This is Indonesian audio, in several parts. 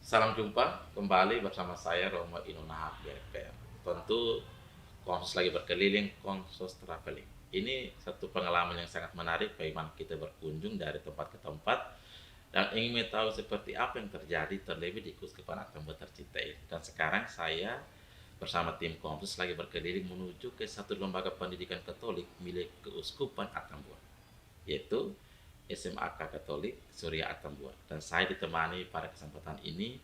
Salam jumpa kembali bersama saya Romo Inunahap GPR. Tentu Konsos lagi berkeliling, Konsos traveling. Ini satu pengalaman yang sangat menarik bagaimana kita berkunjung dari tempat ke tempat dan ingin mengetahui seperti apa yang terjadi terlebih di Keuskupan Atambua tercinta ini. Dan sekarang saya bersama tim Konsos lagi berkeliling menuju ke satu lembaga pendidikan Katolik milik Keuskupan Atambua, yaitu SMAK Katolik Surya Atambua. Dan saya ditemani pada kesempatan ini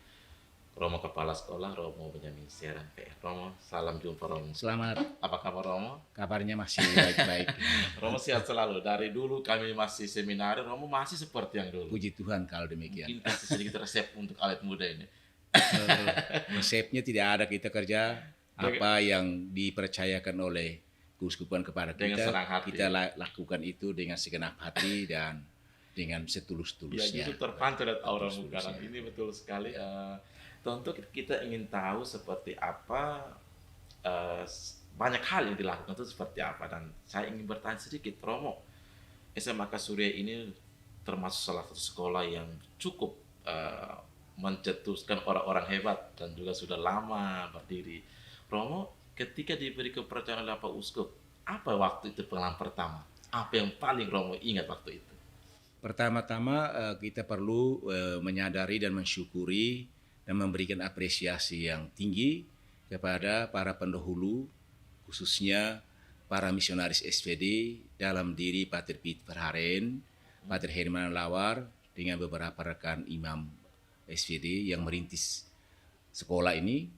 Romo Kepala Sekolah Romo Benyamin Seran PR. Romo, salam jumpa Romo. Selamat, Apa kabar Romo? kabarnya masih baik-baik. Romo sehat selalu. Dari dulu kami masih seminar, Romo masih seperti yang dulu. Puji Tuhan kalau demikian. Mungkin kasih sedikit resep untuk awet muda ini. Resepnya tidak ada, kita kerja apa yang dipercayakan oleh keuskupan kepada Dengan kita, senang hati. kita lakukan itu dengan segenap hati dan dengan Ya, setulus-tulusnya. itu terpancar dari aura muka ini betul sekali. Tentu kita ingin tahu seperti apa, banyak hal yang dilakukan itu seperti apa, dan saya ingin bertanya sedikit Romo, SMAK Surya ini termasuk salah satu sekolah yang cukup mencetuskan orang-orang hebat dan juga sudah lama berdiri. Romo, ketika diberi kepercayaan oleh Pak Uskup, apa waktu itu pengalaman pertama? Apa yang paling Romo ingat waktu itu? Pertama-tama kita perlu menyadari dan mensyukuri dan memberikan apresiasi yang tinggi kepada para pendahulu, khususnya para misionaris SPD dalam diri Pater Piet Verharen, Pater Herman Lawar, dengan beberapa rekan imam SPD yang merintis sekolah ini,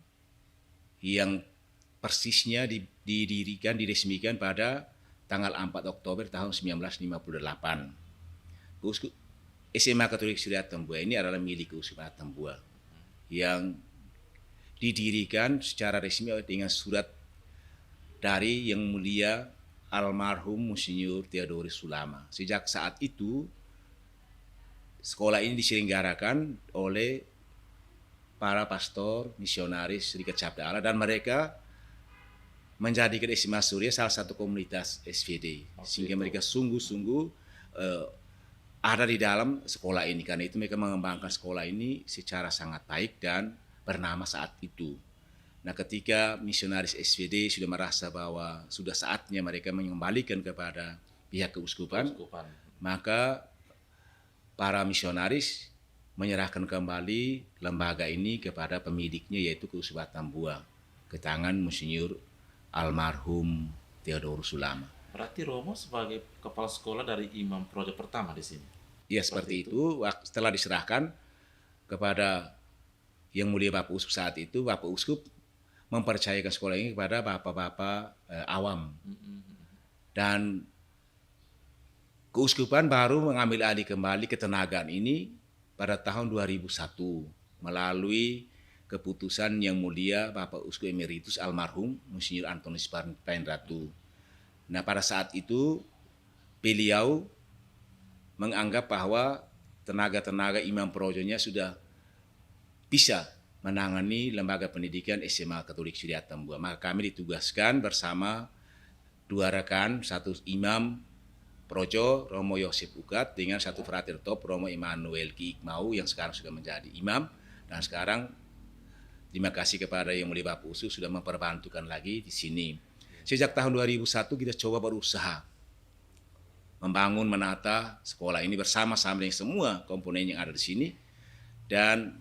yang persisnya didirikan, diresmikan pada tanggal 4 Oktober tahun 1958. SMA Katolik Surya Atambua ini adalah milik Keuskupan Atambua yang didirikan secara resmi dengan surat dari Yang Mulia almarhum Monsinyur Theodorus Sulama. Sejak saat itu sekolah ini diselenggarakan oleh para pastor misionaris Serikat Sabda Allah dan mereka menjadikan SMA Surya salah satu komunitas SVD, sehingga mereka sungguh-sungguh ada di dalam sekolah ini. Karena itu mereka mengembangkan sekolah ini secara sangat baik dan bernama saat itu. Nah, ketika misionaris SVD sudah merasa bahwa sudah saatnya mereka mengembalikan kepada pihak keuskupan, maka para misionaris menyerahkan kembali lembaga ini kepada pemiliknya, yaitu Keuskupan Atambua, ke tangan Monsinyur almarhum Theodorus Sulama. Berarti Romo sebagai kepala sekolah dari imam proyek pertama di sini. Ya, seperti itu. Setelah diserahkan kepada Yang Mulia Bapak Uskup saat itu, Bapak Uskup mempercayakan sekolah ini kepada bapak-bapak awam. Dan keuskupan baru mengambil alih kembali ketenagaan ini pada tahun 2001 melalui keputusan Yang Mulia Bapak Uskup Emeritus almarhum Monsinyur Antonius Painratu. Nah, pada saat itu beliau menganggap bahwa tenaga-tenaga imam projonya sudah bisa menangani lembaga pendidikan SMA Katolik Surya Atambua. Maka kami ditugaskan bersama dua rekan, satu imam projo Romo Yosef Ukat dengan satu frater top Romo Emmanuel Ki Ikmau yang sekarang sudah menjadi imam, dan sekarang terima kasih kepada Yang Mulia Bapak Uskup sudah memperbantukan lagi di sini. Sejak tahun 2001 kita coba berusaha membangun, menata sekolah ini bersama-sama dengan semua komponen yang ada di sini, dan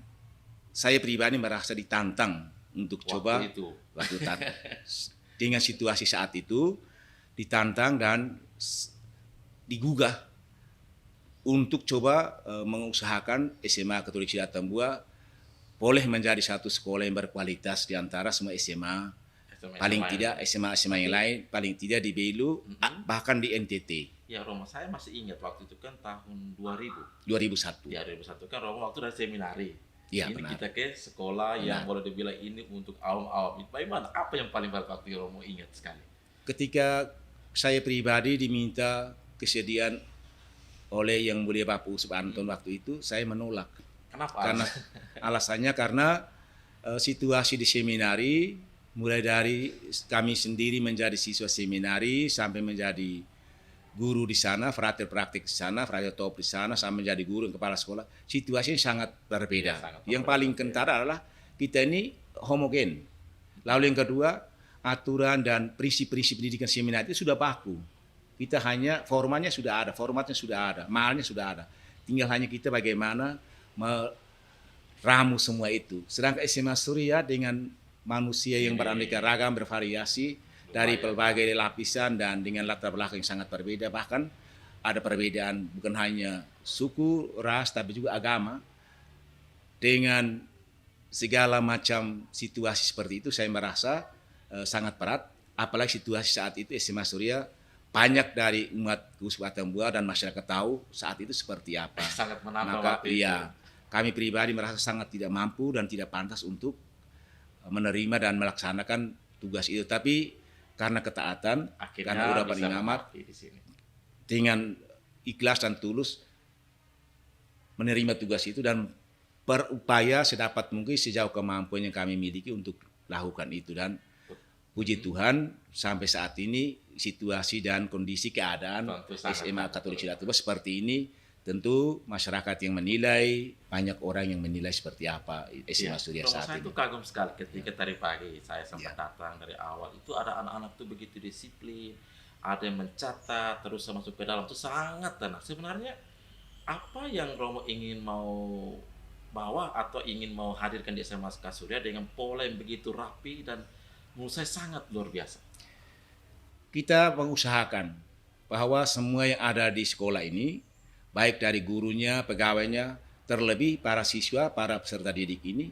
saya pribadi merasa ditantang untuk coba waktu dengan situasi saat itu ditantang dan digugah untuk coba mengusahakan SMA Katolik Surya Atambua boleh menjadi satu sekolah yang berkualitas di antara semua SMA, paling tidak SMA yang lain, paling tidak di Belu, bahkan di NTT. Ya Romo, saya masih ingat waktu itu kan tahun 2001. Ya 2001 kan Romo waktu dari seminari. Ya, ini benar. kita ke sekolah yang boleh dibilang ini untuk awam-awam. Bagaimana? Apa yang paling waktu Romo ingat sekali? Ketika saya pribadi diminta kesediaan oleh Yang Mulia Bapak Uskup Anton waktu itu, saya menolak. Kenapa? Karena alasannya karena situasi di seminari, mulai dari kami sendiri menjadi siswa seminari sampai menjadi guru di sana, frater praktik di sana, frater top di sana, sama menjadi guru dan kepala sekolah, situasinya sangat berbeda. Iya, sangat Yang berbeda. paling kentara adalah kita ini homogen. Lalu yang kedua, aturan dan prinsip-prinsip pendidikan seminar itu sudah baku. Kita hanya formatnya sudah ada, malnya sudah ada. Tinggal hanya kita bagaimana meramu semua itu. Sedangkan SMA Surya dengan manusia yang beraneka ragam, bervariasi, dari berbagai lapisan dan dengan latar belakang yang sangat berbeda, bahkan ada perbedaan bukan hanya suku, ras, tapi juga agama. Dengan segala macam situasi seperti itu, saya merasa sangat berat. Apalagi situasi saat itu SMA Surya, banyak dari umat Uskup Atambua dan masyarakat tahu saat itu seperti apa. Sangat menantang Maka waktu itu. iya, kami pribadi merasa sangat tidak mampu dan tidak pantas untuk menerima dan melaksanakan tugas itu. Tapi karena ketaatan, Akhirnya karena urapan bisa Ingamat, mengabdi di sini. dengan ikhlas dan tulus menerima tugas itu dan berupaya sedapat mungkin sejauh kemampuan yang kami miliki untuk lakukan itu. Dan puji Tuhan sampai saat ini situasi dan kondisi keadaan Tentu sangat SMA bagus. Katolik Cilatubas seperti ini, tentu masyarakat yang menilai, banyak orang yang menilai seperti apa SMA Surya Romo, saat saya ini. itu kagum sekali ketika tadi pagi saya sempat datang dari awal itu ada anak-anak tuh begitu disiplin, ada yang mencatat terus masuk ke dalam tuh sangat tenang. Sebenarnya apa yang Romo ingin mau bawa atau ingin mau hadirkan di SMA Surya dengan pola yang begitu rapi dan menurut saya sangat luar biasa. Kita mengusahakan bahwa semua yang ada di sekolah ini, baik dari gurunya, pegawainya, terlebih para siswa, para peserta didik ini,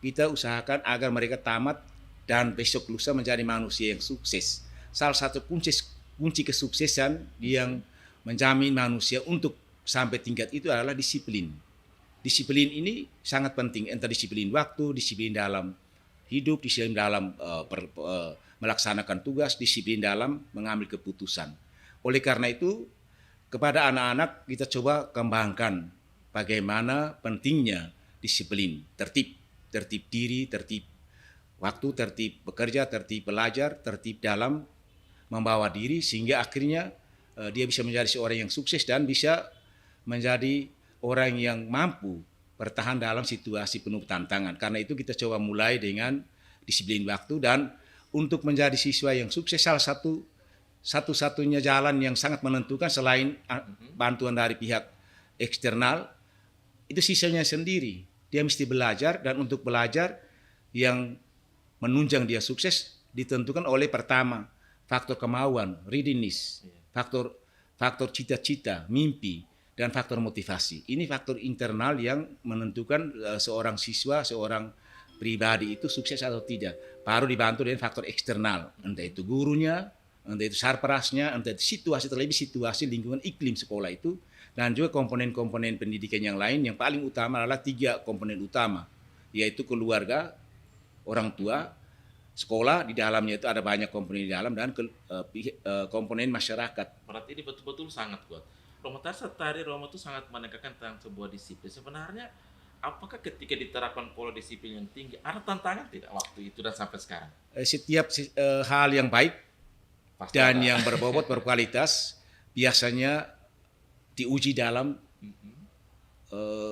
kita usahakan agar mereka tamat dan besok lusa menjadi manusia yang sukses. Salah satu kunci kesuksesan yang menjamin manusia untuk sampai tingkat itu adalah disiplin. Disiplin ini sangat penting, entah disiplin waktu, disiplin dalam hidup, disiplin dalam melaksanakan tugas, disiplin dalam mengambil keputusan. Oleh karena itu, kepada anak-anak kita coba kembangkan bagaimana pentingnya disiplin, tertib diri, tertib waktu, tertib bekerja, tertib belajar, tertib dalam membawa diri, sehingga akhirnya dia bisa menjadi seorang yang sukses dan bisa menjadi orang yang mampu bertahan dalam situasi penuh tantangan. Karena itu kita coba mulai dengan disiplin waktu, dan untuk menjadi siswa yang sukses satu-satunya jalan yang sangat menentukan selain bantuan dari pihak eksternal itu sisanya sendiri. Dia mesti belajar, dan untuk belajar yang menunjang dia sukses ditentukan oleh pertama faktor kemauan, readiness, faktor cita-cita, mimpi, dan faktor motivasi. Ini faktor internal yang menentukan seorang siswa, seorang pribadi itu sukses atau tidak. Baru dibantu dengan faktor eksternal, entah itu gurunya, entah itu sarperasnya, entah itu terlebih situasi lingkungan iklim sekolah itu, dan juga komponen-komponen pendidikan yang lain. Yang paling utama adalah 3 komponen utama, yaitu keluarga, orang tua, sekolah, di dalamnya itu ada banyak komponen di dalam, dan komponen masyarakat. Berarti ini betul-betul sangat kuat. Romo tadi Romo tuh sangat menekankan tentang sebuah disiplin. Sebenarnya apakah ketika diterapkan pola disiplin yang tinggi ada tantangan tidak waktu itu dan sampai sekarang? Setiap hal yang baik Pasti dan ada. yang berbobot berkualitas biasanya diuji dalam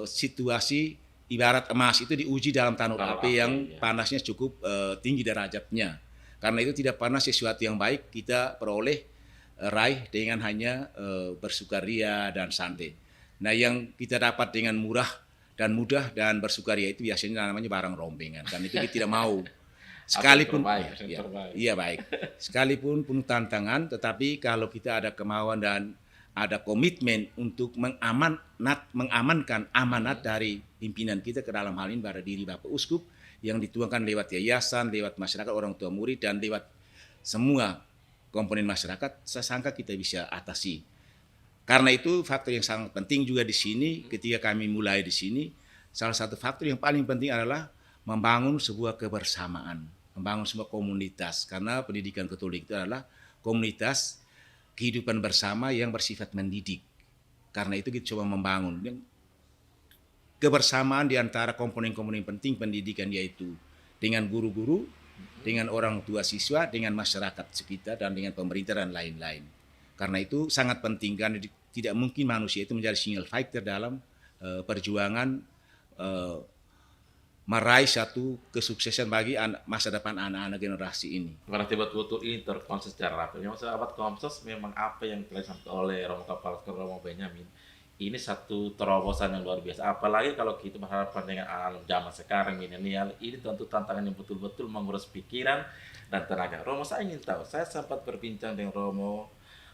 situasi ibarat emas itu diuji dalam tanur api yang panasnya cukup tinggi derajatnya. Karena itu tidak pernah sesuatu yang baik kita peroleh raih dengan hanya bersukaria dan santai. Nah, yang kita dapat dengan murah dan mudah dan bersukaria itu biasanya namanya barang rombengan. Dan itu kita tidak mau. Sekalipun iya baik. Sekalipun penuh tantangan, tetapi kalau kita ada kemauan dan ada komitmen untuk mengamankan amanat dari pimpinan kita, ke dalam hal ini pada diri Bapak Uskup, yang dituangkan lewat yayasan, lewat masyarakat, orang tua murid, dan lewat semua komponen masyarakat, saya sangka kita bisa atasi. Karena itu faktor yang sangat penting juga di sini, ketika kami mulai di sini, salah satu faktor yang paling penting adalah membangun sebuah kebersamaan, membangun sebuah komunitas. Karena pendidikan Katolik itu adalah komunitas kehidupan bersama yang bersifat mendidik. Karena itu kita coba membangun kebersamaan di antara komponen-komponen penting pendidikan, yaitu dengan guru-guru, dengan orang tua siswa, dengan masyarakat sekitar, dan dengan pemerintah dan lain-lain. Karena itu sangat penting karena tidak mungkin manusia itu menjadi single fighter dalam perjuangan meraih satu kesuksesan bagi masa depan anak-anak generasi ini. Berarti betul-betul ini terkonsep secara rapi. Memang sahabat Komsos, memang apa yang dilakukan oleh Romo Kepala Sekolah Romo Benyamin, ini satu terobosan yang luar biasa. Apalagi kalau kita berhadapan dengan anak zaman sekarang, milenial, ini tentu tantangan yang betul-betul menguras pikiran dan tenaga. Romo, saya ingin tahu, saya sempat berbincang dengan Romo,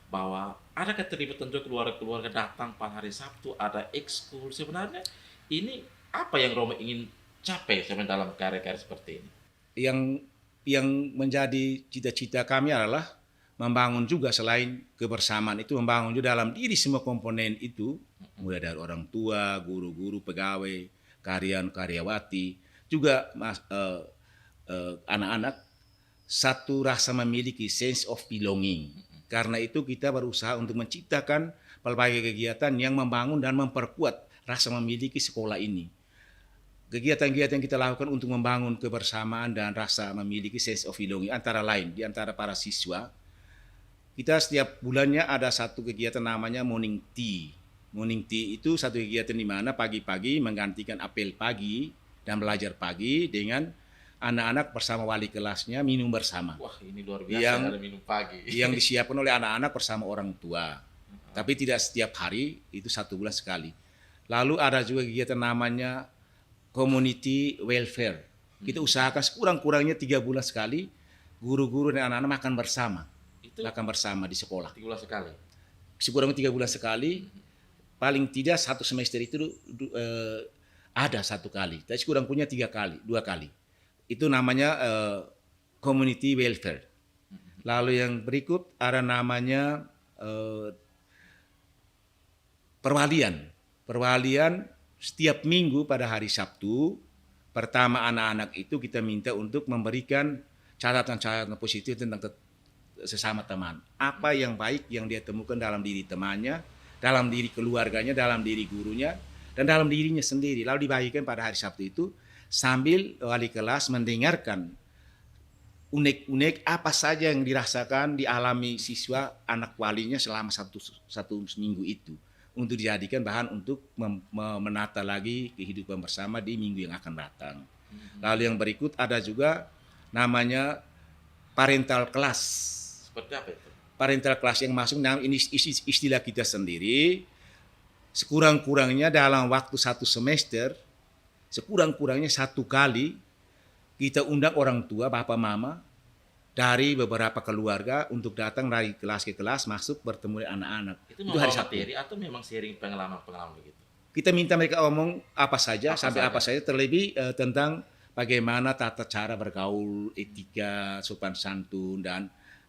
bahwa ada keterlibatan juga keluarga-keluarga datang pada hari Sabtu, ada ekskul. Sebenarnya ini apa yang Romo ingin capai sebenarnya dalam karya-karya seperti ini? Yang menjadi cita-cita kami adalah membangun juga selain kebersamaan itu, membangun juga dalam diri semua komponen itu, mulai dari orang tua, guru-guru, pegawai, karyawati, juga anak-anak satu rasa memiliki sense of belonging. Karena itu kita berusaha untuk menciptakan berbagai kegiatan yang membangun dan memperkuat rasa memiliki sekolah ini. Kegiatan-kegiatan yang kita lakukan untuk membangun kebersamaan dan rasa memiliki sense of belonging antara lain di antara para siswa. Kita setiap bulannya ada satu kegiatan namanya morning tea. Morning tea itu satu kegiatan di mana pagi-pagi menggantikan apel pagi dan belajar pagi dengan anak-anak bersama wali kelasnya minum bersama. Wah, ini luar biasa, ada minum pagi. Yang disiapkan oleh anak-anak bersama orang tua. Tapi tidak setiap hari, itu 1 bulan sekali. Lalu ada juga kegiatan namanya community welfare. Kita usahakan sekurang-kurangnya 3 bulan sekali, guru-guru dan anak-anak makan bersama. Itu makan bersama di sekolah. 3 bulan sekali? Sekurang-kurangnya 3 bulan sekali, paling tidak 1 semester itu ada 1 kali. Tapi sekurang-kurangnya 2 kali. Itu namanya community welfare. Lalu yang berikut ada namanya perwalian. Perwalian setiap minggu pada hari Sabtu, pertama anak-anak itu kita minta untuk memberikan catatan-catatan positif tentang sesama teman. Apa yang baik yang dia temukan dalam diri temannya, dalam diri keluarganya, dalam diri gurunya, dan dalam dirinya sendiri. Lalu dibagikan pada hari Sabtu itu, sambil wali kelas mendengarkan unek-unek apa saja yang dirasakan, dialami siswa anak walinya selama satu minggu itu, untuk dijadikan bahan untuk menata lagi kehidupan bersama di minggu yang akan datang. Lalu yang berikut ada juga namanya parental class. Seperti apa itu? Parental class yang masuk dalam ini istilah kita sendiri. Sekurang-kurangnya dalam waktu 1 semester, sekurang-kurangnya 1 kali kita undang orang tua, bapak mama dari beberapa keluarga untuk datang dari kelas ke kelas, masuk bertemu dengan anak-anak. Itu membawa materi atau memang sharing pengalaman-pengalaman begitu? Kita minta mereka omong apa saja, apa saja, terlebih tentang bagaimana tata cara bergaul, etika, sopan santun,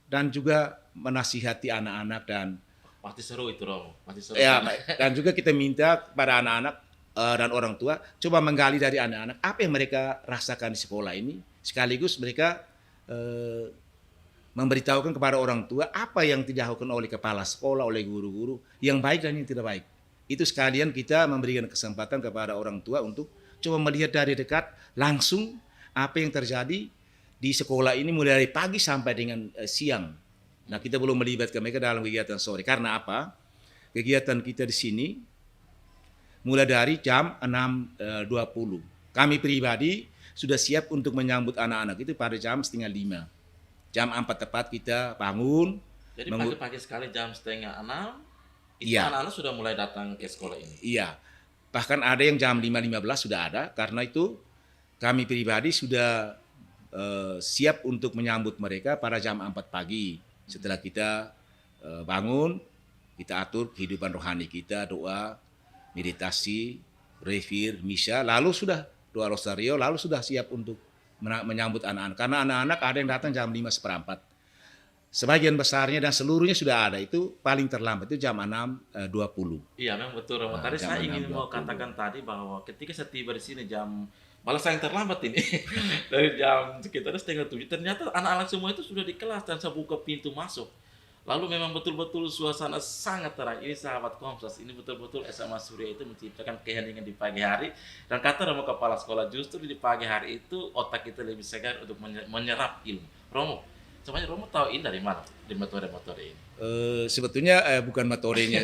dan juga menasihati anak-anak dan pasti seru itu, Romo. Pasti seru. Ya, dan juga kita minta kepada anak-anak dan orang tua coba menggali dari anak-anak apa yang mereka rasakan di sekolah ini, sekaligus mereka memberitahukan kepada orang tua apa yang dilakukan oleh kepala sekolah, oleh guru-guru, yang baik dan yang tidak baik. Itu sekalian kita memberikan kesempatan kepada orang tua untuk coba melihat dari dekat langsung apa yang terjadi di sekolah ini mulai dari pagi sampai dengan siang. Nah, kita belum melibatkan mereka dalam kegiatan sore. Karena apa? Kegiatan kita di sini mulai dari jam 6.20. Kami pribadi sudah siap untuk menyambut anak-anak itu pada jam 4:30. Jam 4 tepat kita bangun. Jadi pagi-pagi sekali jam 5:30, itu Iya. anak-anak sudah mulai datang ke sekolah ini? Iya. Bahkan ada yang jam 5:15 sudah ada. Karena itu kami pribadi sudah siap untuk menyambut mereka pada jam 4 pagi. Setelah kita bangun, kita atur kehidupan rohani kita, doa, meditasi, revir, misa, lalu sudah doa rosario, lalu sudah siap untuk menyambut anak-anak. Karena anak-anak ada yang datang jam 5:15. Sebagian besarnya dan seluruhnya sudah ada, itu paling terlambat itu jam 6.20. Iya, memang betul, Romo. Tadi jam saya ingin 6.20. mau katakan tadi bahwa ketika saya tiba di sini malah saya yang terlambat ini. Dari jam sekitar 6:30, ternyata anak-anak semua itu sudah di kelas dan saya buka pintu masuk. Lalu memang betul-betul suasana sangat terang. Ini sahabat Komsos, ini betul-betul SMA Surya itu menciptakan keheningan di pagi hari. Dan kata Romo Kepala Sekolah, justru di pagi hari itu otak kita lebih segar untuk menyerap ilmu. Romo, Sebenarnya Romo tahu ini dari mana? Di metode-metode ini. Sebetulnya bukan metodenya,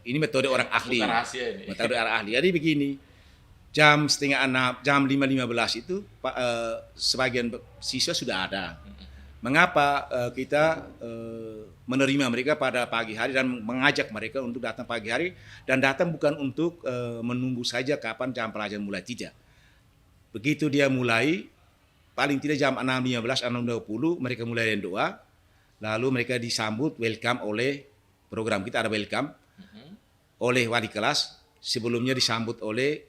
ini metode orang ahli. Bukan rahasia ini. Metode orang ahli. Jadi begini, jam setengah 6, jam 5.15 itu sebagian siswa sudah ada. Mengapa kita menerima mereka pada pagi hari dan mengajak mereka untuk datang pagi hari, dan datang bukan untuk menunggu saja kapan jam pelajaran mulai, tidak. Begitu dia mulai, paling tidak jam 6.15, 6.20 mereka mulai dengan doa, lalu mereka disambut welcome oleh program kita, ada welcome oleh wali kelas, sebelumnya disambut oleh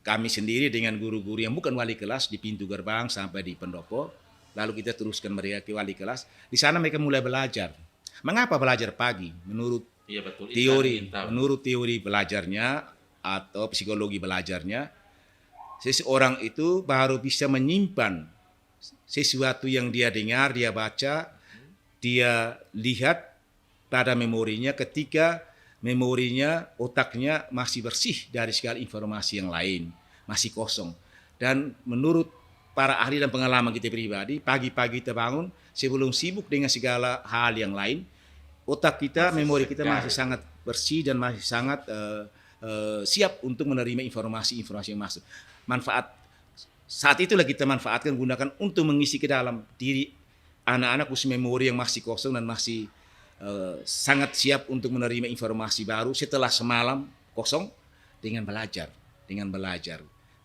kami sendiri dengan guru-guru yang bukan wali kelas di pintu gerbang sampai di pendopo. Lalu kita teruskan mereka ke wali kelas. Di sana mereka mulai belajar. Mengapa belajar pagi? Menurut Iya betul. menurut teori belajarnya atau psikologi belajarnya, seseorang itu baru bisa menyimpan sesuatu yang dia dengar, dia baca, dia lihat pada memorinya ketika memorinya, otaknya masih bersih dari segala informasi yang lain, masih kosong. Dan menurut para ahli dan pengalaman kita pribadi, pagi-pagi kita bangun sebelum sibuk dengan segala hal yang lain, otak kita, memori kita masih sangat bersih dan masih sangat siap untuk menerima informasi-informasi yang masuk. Manfaat saat itulah kita manfaatkan, gunakan untuk mengisi ke dalam diri anak-anak khusus memori yang masih kosong dan masih sangat siap untuk menerima informasi baru setelah semalam kosong dengan belajar.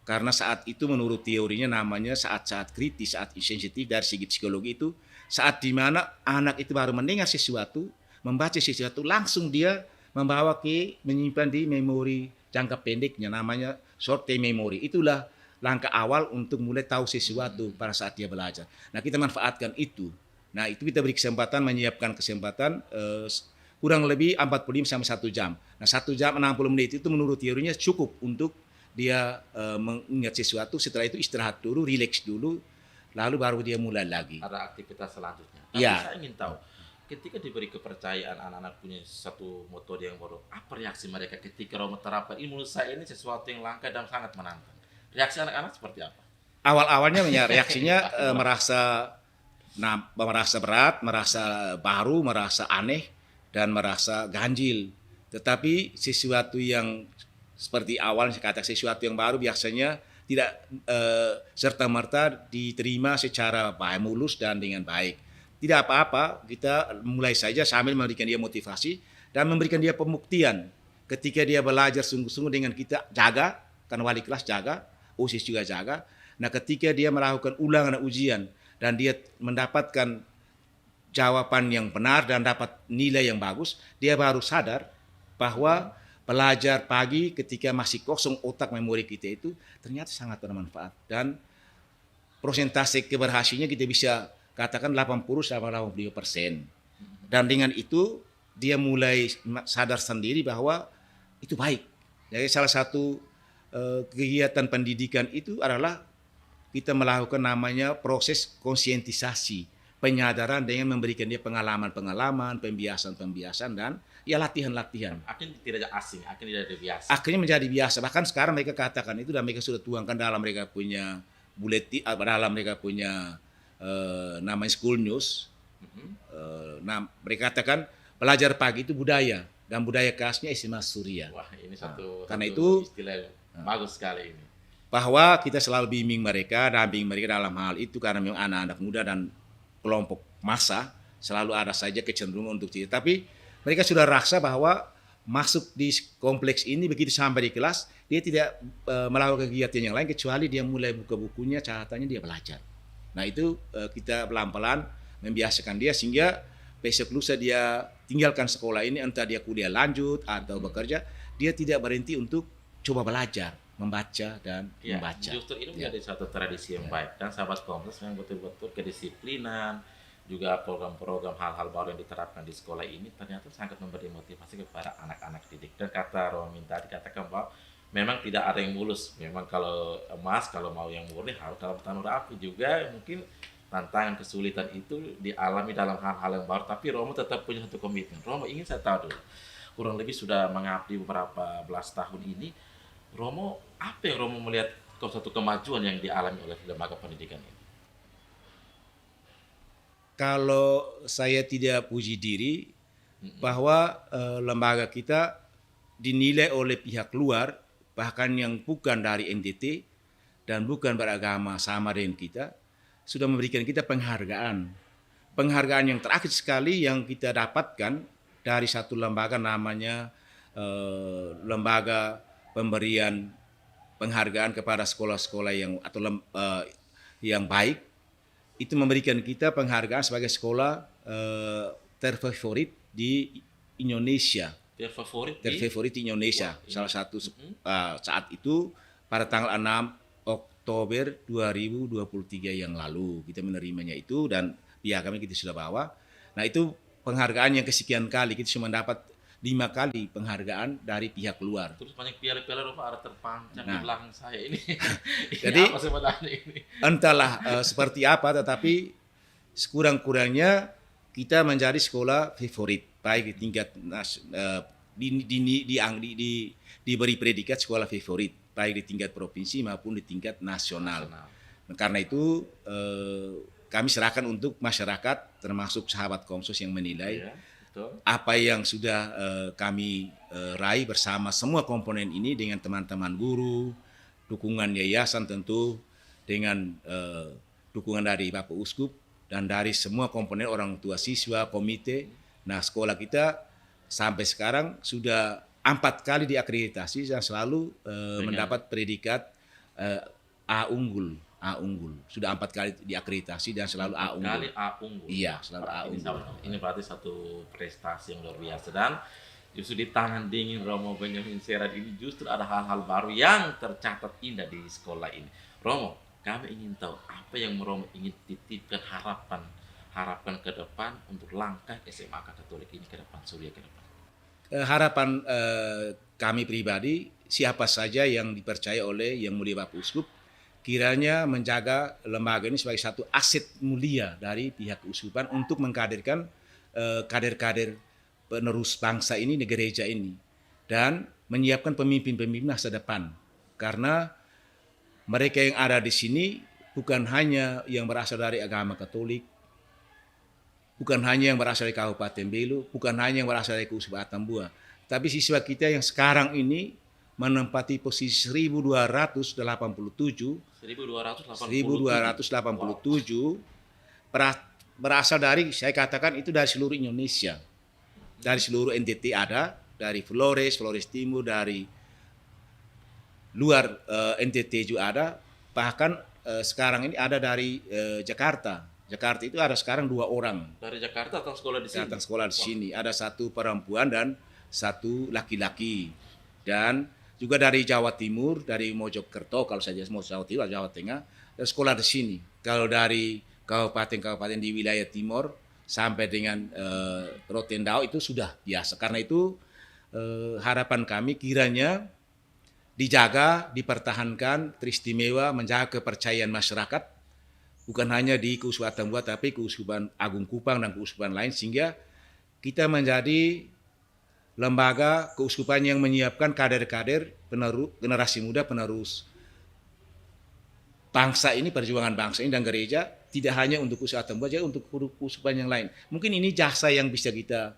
Karena saat itu menurut teorinya namanya saat-saat kritis, saat sensitif dari segi psikologi itu, saat di mana anak itu baru mendengar sesuatu, membaca sesuatu, langsung dia membawa menyimpan di memori jangka pendeknya, namanya short term memory. Itulah langkah awal untuk mulai tahu sesuatu pada saat dia belajar. Nah, kita manfaatkan itu. Nah, itu kita beri kesempatan, menyiapkan kesempatan kurang lebih 45 sampai 1 jam. Nah, 1 jam 60 menit itu menurut teorinya cukup untuk dia mengingat sesuatu. Setelah itu istirahat dulu, rileks dulu, lalu baru dia mulai lagi. Ada aktivitas selanjutnya. Tapi Ya. saya ingin tahu, ketika diberi kepercayaan anak-anak punya satu metode yang baru, apa reaksi mereka ketika Romo terapkan? Ini menurut saya ini sesuatu yang langka dan sangat menantang. Reaksi anak-anak seperti apa? Awal-awalnya reaksinya merasa berat, merasa baru, merasa aneh, dan merasa ganjil. Tetapi sesuatu yang seperti awal saya katakan, sesuatu yang baru biasanya tidak serta-merta diterima secara baik, mulus dan dengan baik. Tidak apa-apa, kita mulai saja sambil memberikan dia motivasi dan memberikan dia pembuktian. Ketika dia belajar sungguh-sungguh dengan kita jaga, karena wali kelas jaga, OSIS juga jaga. Nah, ketika dia melakukan ulangan ujian dan dia mendapatkan jawaban yang benar dan dapat nilai yang bagus, dia baru sadar bahwa belajar pagi ketika masih kosong otak memori kita itu ternyata sangat bermanfaat, dan persentase keberhasilannya kita bisa katakan 80-85%. Dan dengan itu dia mulai sadar sendiri bahwa itu baik. Jadi salah satu kegiatan pendidikan itu adalah kita melakukan namanya proses konsientisasi, penyadaran dengan memberikan dia pengalaman-pengalaman, pembiasan-pembiasan, dan ya latihan-latihan. Akhirnya tidak asing, akhirnya tidak biasa. Akhirnya menjadi biasa. Bahkan sekarang mereka katakan itu, dan mereka sudah tuangkan dalam mereka punya buletin, dalam mereka punya namanya school news. Nah, mereka katakan belajar pagi itu budaya, dan budaya khasnya SMA Surya. Wah, ini satu karena itu istilah bagus sekali ini. Bahwa kita selalu bimbing mereka, damping mereka dalam hal itu, karena memang anak-anak muda dan kelompok massa selalu ada saja kecenderungan untuk tidak. Tapi mereka sudah rasa bahwa masuk di kompleks ini, begitu sampai di kelas, dia tidak melakukan kegiatan yang lain kecuali dia mulai buka bukunya, catatannya, dia belajar. Nah, itu kita pelan-pelan membiasakan dia sehingga besok lusa dia tinggalkan sekolah ini, entah dia kuliah lanjut atau bekerja, dia tidak berhenti untuk coba belajar, membaca dan membaca. Justru ini menjadi satu tradisi yang baik, dan sahabat kompleks yang betul-betul kedisiplinan, juga program-program hal-hal baru yang diterapkan di sekolah ini ternyata sangat memberi motivasi kepada anak-anak didik. Dan kata Romin tadi katakan bahwa memang tidak ada yang mulus. Memang kalau emas, kalau mau yang murni harus dalam tanur api. Juga mungkin tantangan kesulitan itu dialami dalam hal-hal yang baru, tapi Romo tetap punya satu komitmen. Romo ingin saya tahu dulu, kurang lebih sudah mengabdi beberapa belas tahun ini, Romo, apa yang Romo melihat satu kemajuan yang dialami oleh lembaga pendidikan ini? kalau saya tidak puji diri bahwa lembaga kita dinilai oleh pihak luar, bahkan yang bukan dari NTT dan bukan beragama sama dengan kita, sudah memberikan kita penghargaan. Penghargaan yang terakhir sekali yang kita dapatkan dari satu lembaga namanya lembaga pemberian penghargaan kepada sekolah-sekolah yang baik, itu memberikan kita penghargaan sebagai sekolah terfavorit di Indonesia. Terfavorit di Indonesia. Salah satu saat itu pada tanggal 6 Oktober 2023 yang lalu kita menerimanya itu, dan pihak kami kita sudah bawa. Nah, itu penghargaan yang kesekian kali, kita cuma dapat 5 kali penghargaan dari pihak luar. Terus banyak piala-piala Roma ada terpancang di belakang saya ini. Jadi apa sebenarnya ini? Entahlah seperti apa, tetapi sekurang-kurangnya kita menjadi sekolah favorit, baik di tingkat diberi predikat sekolah favorit, baik di tingkat provinsi maupun di tingkat nasional. Karena itu kami serahkan untuk masyarakat, termasuk sahabat Komsos yang menilai apa yang sudah kami raih bersama semua komponen ini dengan teman-teman guru, dukungan yayasan tentu, dengan dukungan dari Bapak Uskup dan dari semua komponen orang tua siswa, komite. Nah, sekolah kita sampai sekarang sudah 4 kali diakreditasi dan selalu mendapat predikat A unggul. Sudah 4 kali diakreditasi dan selalu A unggul. A unggul. Iya, selalu A unggul. Ini berarti satu prestasi yang luar biasa, dan justru di tangan dingin Romo Benyamin Serad ini justru ada hal-hal baru yang tercatat indah di sekolah ini. Romo, kami ingin tahu apa yang Romo ingin titipkan harapan ke depan untuk langkah SMA Katolik ini ke depan, Surya ke depan. Harapan kami pribadi, siapa saja yang dipercaya oleh Yang Mulia Bapak Uskup, kiranya menjaga lembaga ini sebagai satu aset mulia dari pihak keuskupan untuk mengkaderkan kader-kader penerus bangsa ini, di gereja ini, dan menyiapkan pemimpin-pemimpin masa depan. Karena mereka yang ada di sini bukan hanya yang berasal dari agama Katolik, bukan hanya yang berasal dari Kabupaten Belu, bukan hanya yang berasal dari Keuskupan Atambua, tapi siswa kita yang sekarang ini menempati posisi 1287 berasal dari, saya katakan itu dari seluruh Indonesia, dari seluruh NTT ada, dari Flores Timur, dari luar NTT juga ada, bahkan sekarang ini ada dari Jakarta itu ada sekarang 2 orang. Dari Jakarta atau sekolah di sini? Datang sekolah di sini. Ada 1 perempuan dan 1 laki-laki. Dan juga dari Jawa Timur, dari Mojokerto, kalau saja mau Jawa Timur, Jawa Tengah, sekolah di sini. Kalau dari kabupaten-kabupaten di wilayah timur sampai dengan Rotendao itu sudah biasa. Karena itu harapan kami kiranya dijaga, dipertahankan, teristimewa, menjaga kepercayaan masyarakat, bukan hanya di Keuskupan Atambua, tapi Keuskupan Agung Kupang dan keuskupan lain, sehingga kita menjadi lembaga keuskupan yang menyiapkan kader-kader generasi muda penerus bangsa ini, perjuangan bangsa ini dan gereja, tidak hanya untuk Keuskupan Atambua, juga untuk keuskupan yang lain. Mungkin ini jasa yang bisa kita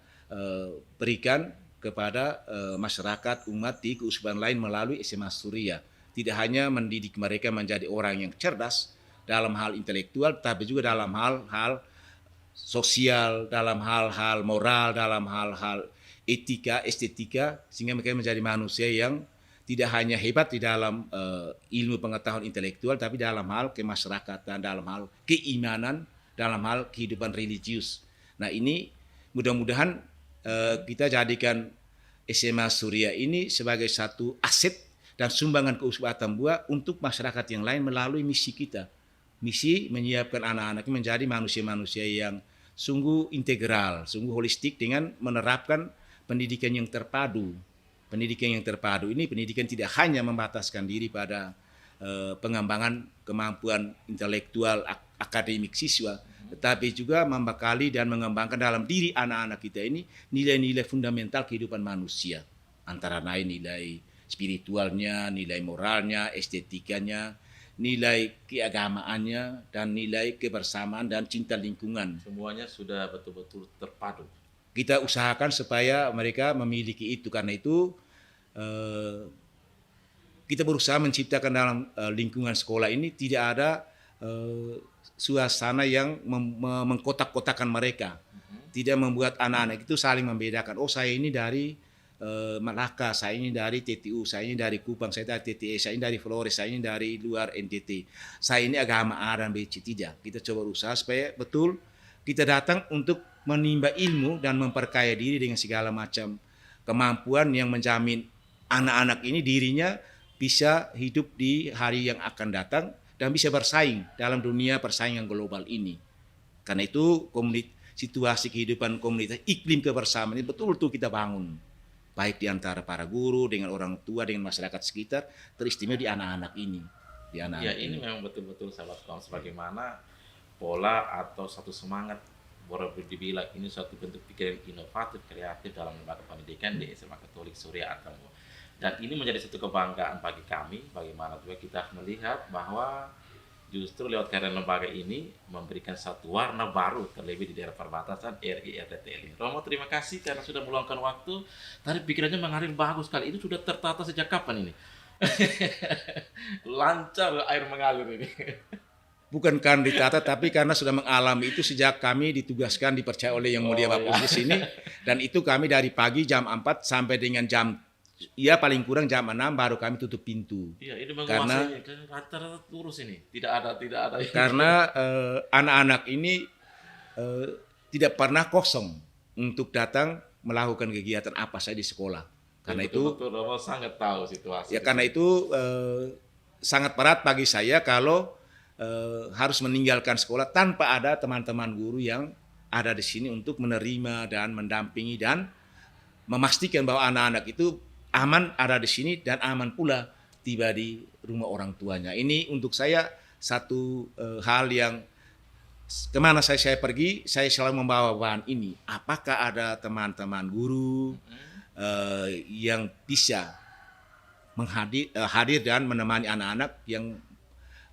berikan kepada masyarakat umat di keuskupan lain melalui SMA Surya. Tidak hanya mendidik mereka menjadi orang yang cerdas dalam hal intelektual, tapi juga dalam hal-hal sosial, dalam hal-hal moral, dalam hal-hal etika, estetika, sehingga mereka menjadi manusia yang tidak hanya hebat di dalam ilmu pengetahuan intelektual, tapi dalam hal kemasyarakatan, dalam hal keimanan, dalam hal kehidupan religius. Nah, ini mudah-mudahan kita jadikan SMA Surya ini sebagai satu aset dan sumbangan Keuskupan Atambua untuk masyarakat yang lain melalui misi kita. Misi menyiapkan anak-anak menjadi manusia-manusia yang sungguh integral, sungguh holistik dengan menerapkan pendidikan yang terpadu. Pendidikan yang terpadu ini pendidikan tidak hanya membataskan diri pada pengembangan kemampuan intelektual akademik siswa, tetapi juga membekali dan mengembangkan dalam diri anak-anak kita ini nilai-nilai fundamental kehidupan manusia. Antara lain nilai spiritualnya, nilai moralnya, estetikanya, nilai keagamaannya, dan nilai kebersamaan dan cinta lingkungan. Semuanya sudah betul-betul terpadu. Kita usahakan supaya mereka memiliki itu. Karena itu kita berusaha menciptakan dalam lingkungan sekolah ini tidak ada suasana yang mengkotak-kotakan mereka. Tidak membuat anak-anak itu saling membedakan. Oh, saya ini dari Malaka, saya ini dari TTU, saya ini dari Kupang, saya dari TTE, saya ini dari Flores, saya ini dari luar NTT. Saya ini agama A dan B, C. Tidak. Kita coba usaha supaya betul kita datang untuk menimba ilmu dan memperkaya diri dengan segala macam kemampuan yang menjamin anak-anak ini dirinya bisa hidup di hari yang akan datang dan bisa bersaing dalam dunia persaingan global ini. Karena itu situasi kehidupan komunitas, iklim kebersamaan ini betul-betul kita bangun. Baik di antara para guru, dengan orang tua, dengan masyarakat sekitar, teristimewa di anak-anak ini. Ya, ini memang betul-betul sahabat kampus bagaimana pola atau satu semangat, boleh dibilang ini suatu bentuk pikiran inovatif, kreatif dalam lembaga pendidikan di SMA Katolik Surya Atamo. Dan ini menjadi satu kebanggaan bagi kami, bagaimana juga kita melihat bahwa justru lewat karya lembaga ini memberikan satu warna baru terlebih di daerah perbatasan RI RTTL. Romo, terima kasih karena sudah meluangkan waktu. Tadi pikirannya mengalir bagus sekali. Ini sudah tertata sejak kapan ini? Lancar air mengalir ini. Bukan karena ditata, tapi karena sudah mengalami itu sejak kami ditugaskan, dipercaya oleh Yang Mulia Bapak di sini. Dan itu kami dari pagi jam 4 sampai dengan paling kurang jam 6 baru kami tutup pintu. Iya, ini menguasai rata-rata lurus ini. Tidak ada. Karena anak-anak ini tidak pernah kosong untuk datang melakukan kegiatan apa saja di sekolah. Karena betul, Romo sangat tahu situasi. Ya, karena itu sangat berat bagi saya kalau harus meninggalkan sekolah tanpa ada teman-teman guru yang ada di sini untuk menerima dan mendampingi dan memastikan bahwa anak-anak itu aman ada di sini dan aman pula tiba di rumah orang tuanya. Ini untuk saya satu hal yang kemana saya pergi, saya selalu membawa bahan ini. Apakah ada teman-teman guru yang bisa hadir dan menemani anak-anak yang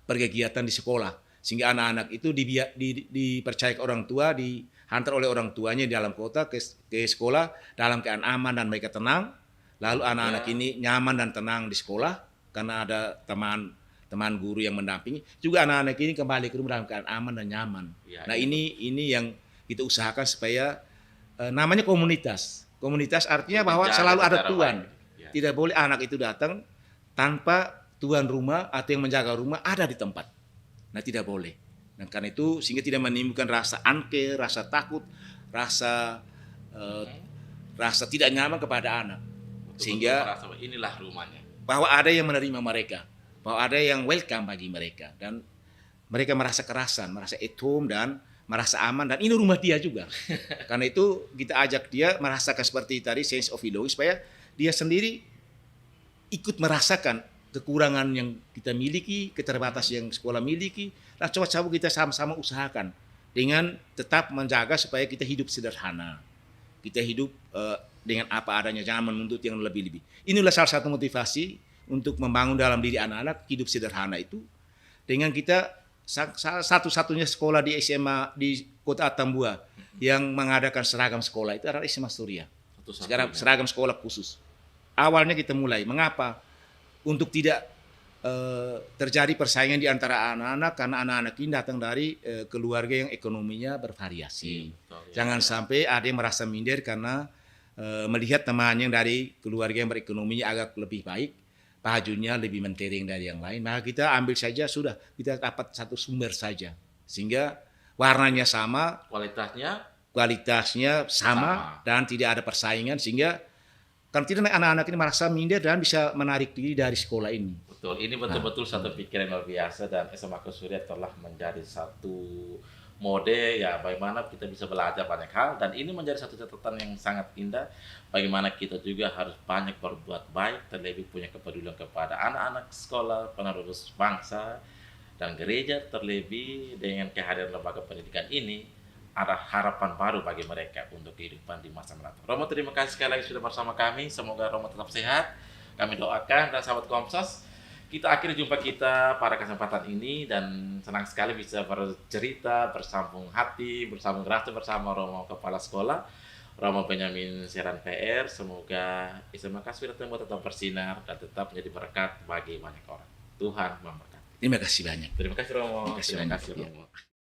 berkegiatan di sekolah, sehingga anak-anak itu dipercaya ke orang tua, dihantar oleh orang tuanya di dalam kota ke sekolah dalam keadaan aman dan mereka tenang. Lalu anak-anak ini nyaman dan tenang di sekolah karena ada teman guru yang mendampingi. Juga anak-anak ini kembali ke rumah dalam keadaan aman dan nyaman. Ya, nah, ini yang kita usahakan supaya namanya komunitas. Komunitas artinya bahwa selalu ada tuan. Ya. Tidak boleh anak itu datang tanpa tuan rumah atau yang menjaga rumah ada di tempat. Nah, tidak boleh. Dan karena itu sehingga tidak menimbulkan rasa angker, rasa takut, rasa tidak nyaman kepada anak. Sehingga inilah rumahnya. Bahwa ada yang menerima mereka, bahwa ada yang welcome bagi mereka dan mereka merasa kerasan, merasa at home dan merasa aman dan ini rumah dia juga. Karena itu kita ajak dia merasakan seperti tadi sense of belonging supaya dia sendiri ikut merasakan kekurangan yang kita miliki, keterbatasan yang sekolah miliki. Nah, coba kita sama-sama usahakan dengan tetap menjaga supaya kita hidup sederhana. Kita hidup dengan apa adanya, jangan menuntut yang lebih-lebih. Inilah salah satu motivasi untuk membangun dalam diri anak-anak hidup sederhana itu. Dengan kita satu-satunya sekolah di SMA di Kota Atambua yang mengadakan seragam sekolah itu adalah SMA Surya. Sekarang seragam sekolah khusus. Awalnya kita mulai, mengapa? Untuk tidak terjadi persaingan di antara anak-anak karena anak-anak ini datang dari keluarga yang ekonominya bervariasi. Jangan sampai ada yang merasa minder karena melihat temannya dari keluarga yang berekonominya agak lebih baik, bajunya lebih mentereng dari yang lain. Maka kita ambil saja sudah, kita dapat satu sumber saja. Sehingga warnanya sama, kualitasnya sama dan tidak ada persaingan sehingga kan tidak anak-anak ini merasa minder dan bisa menarik diri dari sekolah ini. Betul, ini betul-betul satu pikiran luar biasa dan SMA Surya telah menjadi satu mode ya bagaimana kita bisa belajar banyak hal dan ini menjadi satu catatan yang sangat indah bagaimana kita juga harus banyak berbuat baik terlebih punya kepedulian kepada anak-anak sekolah, penerus bangsa dan gereja terlebih dengan kehadiran lembaga pendidikan ini ada harapan baru bagi mereka untuk kehidupan di masa mendatang. Romo, terima kasih sekali lagi sudah bersama kami. Semoga Romo tetap sehat. Kami doakan dan sahabat Komsos kita akhiri jumpa kita pada kesempatan ini dan senang sekali bisa bercerita, bersambung hati, bersambung rasa bersama Romo Kepala Sekolah, Romo Benyamin Seran PR. Semoga SMA Kasvil tetap bersinar dan tetap menjadi berkat bagi banyak orang. Tuhan memberkati. Terima kasih banyak. Terima kasih Romo. Terima kasih Terima banyak. kasih Ya. Romo.